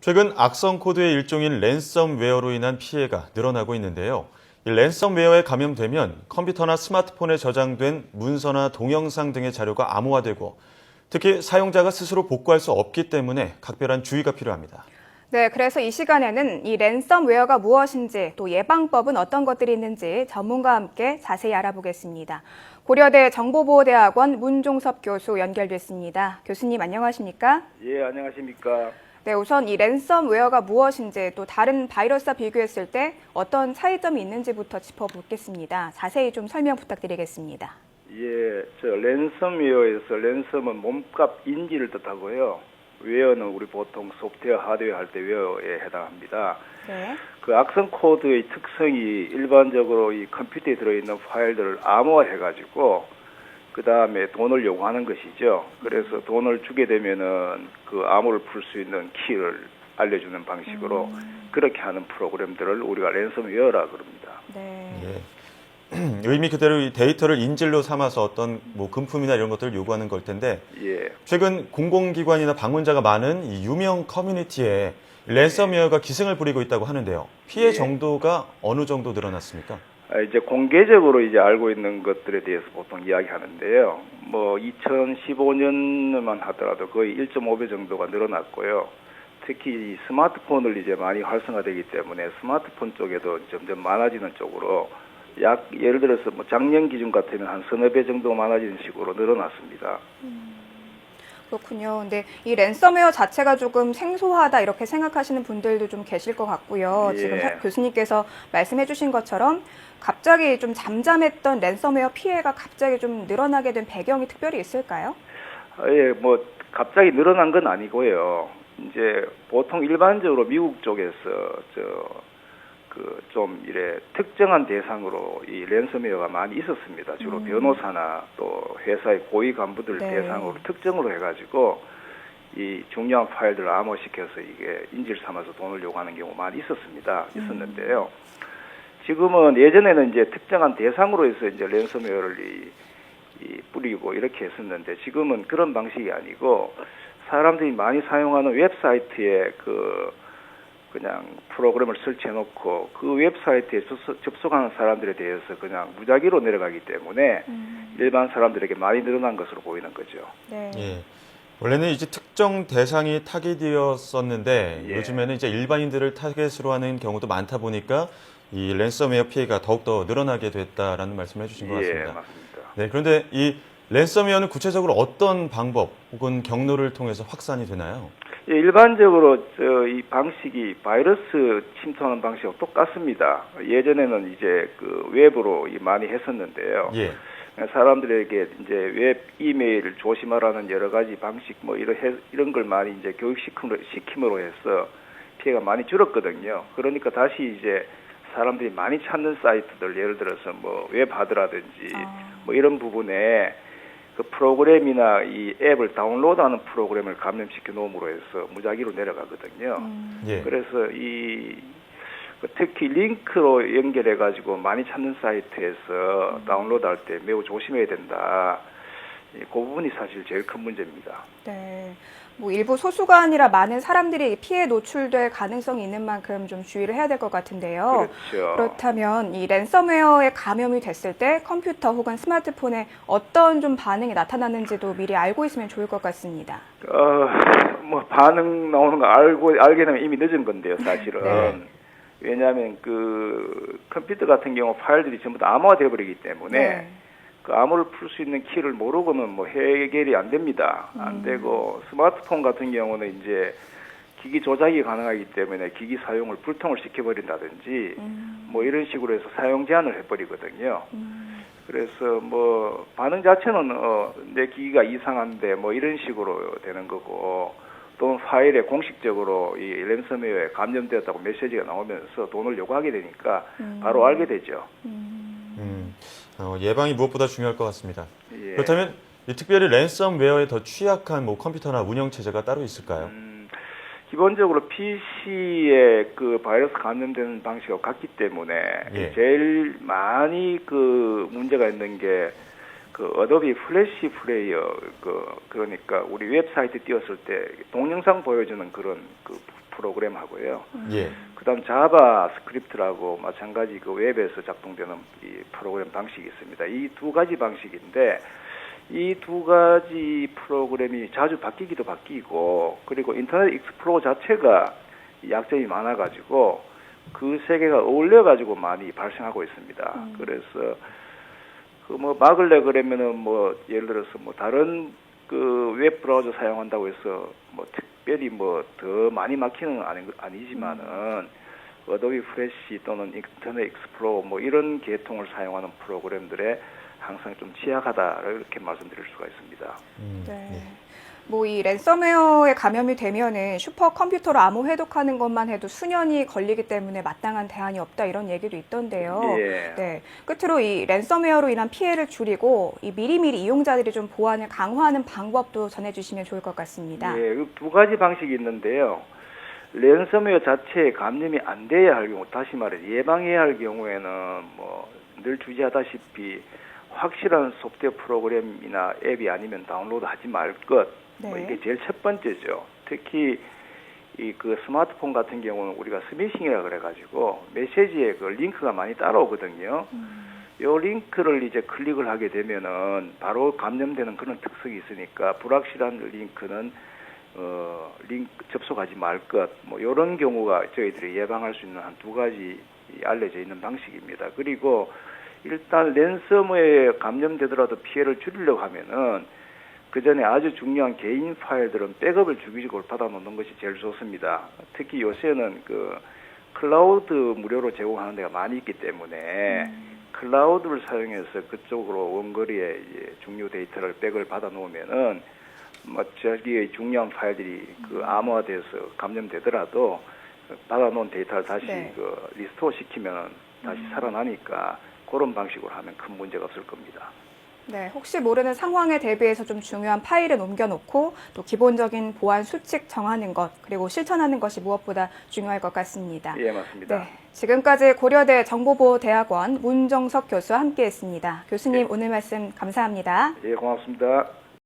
최근 악성 코드의 일종인 랜섬웨어로 인한 피해가 늘어나고 있는데요. 이 랜섬웨어에 감염되면 컴퓨터나 스마트폰에 저장된 문서나 동영상 등의 자료가 암호화되고 특히 사용자가 스스로 복구할 수 없기 때문에 각별한 주의가 필요합니다. 네, 그래서 이 시간에는 이 랜섬웨어가 무엇인지 또 예방법은 어떤 것들이 있는지 전문가와 함께 자세히 알아보겠습니다. 고려대 정보보호대학원 문종섭 교수 연결됐습니다. 교수님 안녕하십니까? 예, 안녕하십니까. 네, 우선 이 랜섬웨어가 무엇인지 또 다른 바이러스와 비교했을 때 어떤 차이점이 있는지부터 짚어보겠습니다. 자세히 좀 설명 부탁드리겠습니다. 예, 랜섬웨어에서 랜섬은 몸값 인지를 뜻하고요. 웨어는 우리 보통 소프트웨어, 하드웨어 할 때 웨어에 해당합니다. 네. 그 악성 코드의 특성이 일반적으로 이 컴퓨터에 들어있는 파일들을 암호화해가지고 그 다음에 돈을 요구하는 것이죠. 그래서 돈을 주게 되면은 그 암호를 풀 수 있는 키를 알려주는 방식으로 그렇게 하는 프로그램들을 우리가 랜섬웨어라 그럽니다. 네. 예. 의미 그대로 이 데이터를 인질로 삼아서 어떤 금품이나 이런 것들을 요구하는 걸 텐데 예. 최근 공공기관이나 방문자가 많은 이 유명 커뮤니티에 랜섬웨어가 기승을 부리고 있다고 하는데요. 피해 예. 정도가 어느 정도 늘어났습니까? 이제 공개적으로 이제 알고 있는 것들에 대해서 보통 이야기하는데요. 2015년만 하더라도 거의 1.5배 정도가 늘어났고요. 특히 이 스마트폰을 이제 많이 활성화되기 때문에 스마트폰 쪽에도 점점 많아지는 쪽으로 예를 들어서 작년 기준 같으면 한 서너 배 정도 많아지는 식으로 늘어났습니다. 그렇군요. 근데 이 랜섬웨어 자체가 조금 생소하다 이렇게 생각하시는 분들도 좀 계실 것 같고요. 예. 지금 교수님께서 말씀해 주신 것처럼 갑자기 좀 잠잠했던 랜섬웨어 피해가 갑자기 좀 늘어나게 된 배경이 특별히 있을까요? 예, 갑자기 늘어난 건 아니고요. 이제 보통 일반적으로 미국 쪽에서 좀 이래 특정한 대상으로 이 랜섬웨어가 많이 있었습니다. 주로 변호사나 또 회사의 고위 간부들 네. 대상으로 특정으로 해가지고 이 중요한 파일들을 암호시켜서 이게 인질 삼아서 돈을 요구하는 경우 많이 있었는데요. 지금은 예전에는 이제 특정한 대상으로 해서 이제 랜섬웨어를 뿌리고 이렇게 했었는데 지금은 그런 방식이 아니고 사람들이 많이 사용하는 웹사이트에 그냥 프로그램을 설치해놓고 그 웹사이트에 접속하는 사람들에 대해서 그냥 무작위로 내려가기 때문에 일반 사람들에게 많이 늘어난 것으로 보이는 거죠. 네. 예. 원래는 이제 특정 대상이 타깃이었었는데 예. 요즘에는 이제 일반인들을 타깃으로 하는 경우도 많다 보니까 이 랜섬웨어 피해가 더욱더 늘어나게 됐다라는 말씀을 해주신 것 같습니다. 예, 맞습니다. 네, 그런데 이 랜섬웨어는 구체적으로 어떤 방법 혹은 경로를 통해서 확산이 되나요? 예, 일반적으로 이 방식이 바이러스 침투하는 방식하고 똑같습니다. 예전에는 이제 웹으로 많이 했었는데요. 예. 사람들에게 이제 웹 이메일을 조심하라는 여러 가지 방식 이런 걸 많이 이제 교육시킴으로 해서 피해가 많이 줄었거든요. 그러니까 다시 이제 사람들이 많이 찾는 사이트들 예를 들어서 웹하드라든지 이런 부분에 그 프로그램이나 이 앱을 다운로드하는 프로그램을 감염시켜 놓음으로 해서 무작위로 내려가거든요. 예. 그래서 특히 링크로 연결해 가지고 많이 찾는 사이트에서 다운로드할 때 매우 조심해야 된다. 그 부분이 사실 제일 큰 문제입니다. 네. 일부 소수가 아니라 많은 사람들이 피해에 노출될 가능성이 있는 만큼 좀 주의를 해야 될 것 같은데요. 그렇죠. 그렇다면 이 랜섬웨어에 감염이 됐을 때 컴퓨터 혹은 스마트폰에 어떤 좀 반응이 나타나는지도 미리 알고 있으면 좋을 것 같습니다. 반응 나오는 거 알게 되면 이미 늦은 건데요, 사실은. 네. 왜냐하면 컴퓨터 같은 경우 파일들이 전부 다 암호화돼 버리기 때문에 네. 그 암호를 풀 수 있는 키를 모르고는 해결이 안 됩니다. 안 되고 스마트폰 같은 경우는 이제 기기 조작이 가능하기 때문에 기기 사용을 불통을 시켜버린다든지 이런 식으로 해서 사용 제한을 해버리거든요. 그래서 반응 자체는 내 기기가 이상한데 이런 식으로 되는 거고 또는 파일에 공식적으로 이 랜섬웨어에 감염되었다고 메시지가 나오면서 돈을 요구하게 되니까 바로 알게 되죠. 예방이 무엇보다 중요할 것 같습니다. 예. 그렇다면 특별히 랜섬웨어에 더 취약한 바이러스나 운영체제가 따로 있을까요? 기본적으로 PC에 바이러스 감염되는 방식과 같기 때문에 예. 제일 많이 문제가 있는 게 어도비 플래시 플레이어 그러니까 우리 웹사이트 띄웠을 때 동영상 보여주는 그런 프로그램하고요. 예. 그다음 자바 스크립트라고 마찬가지 그 웹에서 작동되는 이 프로그램 방식이 있습니다. 이 두 가지 방식인데 이 두 가지 프로그램이 자주 바뀌기도 바뀌고 그리고 인터넷 익스플로러 자체가 약점이 많아가지고 그 세 개가 어울려가지고 많이 발생하고 있습니다. 그래서 그 뭐 막을래 그러면은 뭐 예를 들어서 뭐 다른 그 웹 브라우저 사용한다고 해서 뭐 특별히 뭐 더 많이 막히는 건 아니지만은 어도비 플래시 또는 인터넷 익스플로러 뭐 이런 계통을 사용하는 프로그램들에 항상 좀 취약하다 이렇게 말씀드릴 수가 있습니다. 네. 뭐 이 랜섬웨어에 감염이 되면은 슈퍼컴퓨터로 암호 해독하는 것만 해도 수년이 걸리기 때문에 마땅한 대안이 없다 이런 얘기도 있던데요. 예. 네. 끝으로 이 랜섬웨어로 인한 피해를 줄이고 이 미리미리 이용자들이 좀 보안을 강화하는 방법도 전해주시면 좋을 것 같습니다. 예, 두 가지 방식이 있는데요. 랜섬웨어 자체에 감염이 안 돼야 할 경우, 다시 말해 예방해야 할 경우에는 뭐 늘 주제하다시피 확실한 소프트웨어 프로그램이나 앱이 아니면 다운로드하지 말 것. 네. 뭐 이게 제일 첫 번째죠. 특히 이 그 스마트폰 같은 경우는 우리가 스미싱이라 그래가지고 메시지에 그 링크가 많이 따라오거든요. 요 링크를 이제 클릭을 하게 되면은 바로 감염되는 그런 특성이 있으니까 불확실한 링크는 링크 접속하지 말 것. 뭐 이런 경우가 저희들이 예방할 수 있는 한 두 가지 알려져 있는 방식입니다. 그리고 일단 랜섬웨어에 감염되더라도 피해를 줄이려고 하면은 그 전에 아주 중요한 개인 파일들은 백업을 주기적으로 받아놓는 것이 제일 좋습니다. 특히 요새는 그 클라우드 무료로 제공하는 데가 많이 있기 때문에 클라우드를 사용해서 그쪽으로 원거리에 이제 중요 데이터를 백을 받아놓으면은 뭐 저기의 중요한 파일들이 그 암호화돼서 감염되더라도 받아놓은 데이터를 다시 네. 그 리스토어 시키면 다시 살아나니까 그런 방식으로 하면 큰 문제가 없을 겁니다. 네, 혹시 모르는 상황에 대비해서 좀 중요한 파일을 옮겨놓고 또 기본적인 보안 수칙 정하는 것 그리고 실천하는 것이 무엇보다 중요할 것 같습니다. 예, 맞습니다. 네, 지금까지 고려대 정보보호대학원 문정석 교수와 함께했습니다. 교수님 오늘 말씀 감사합니다. 예, 고맙습니다.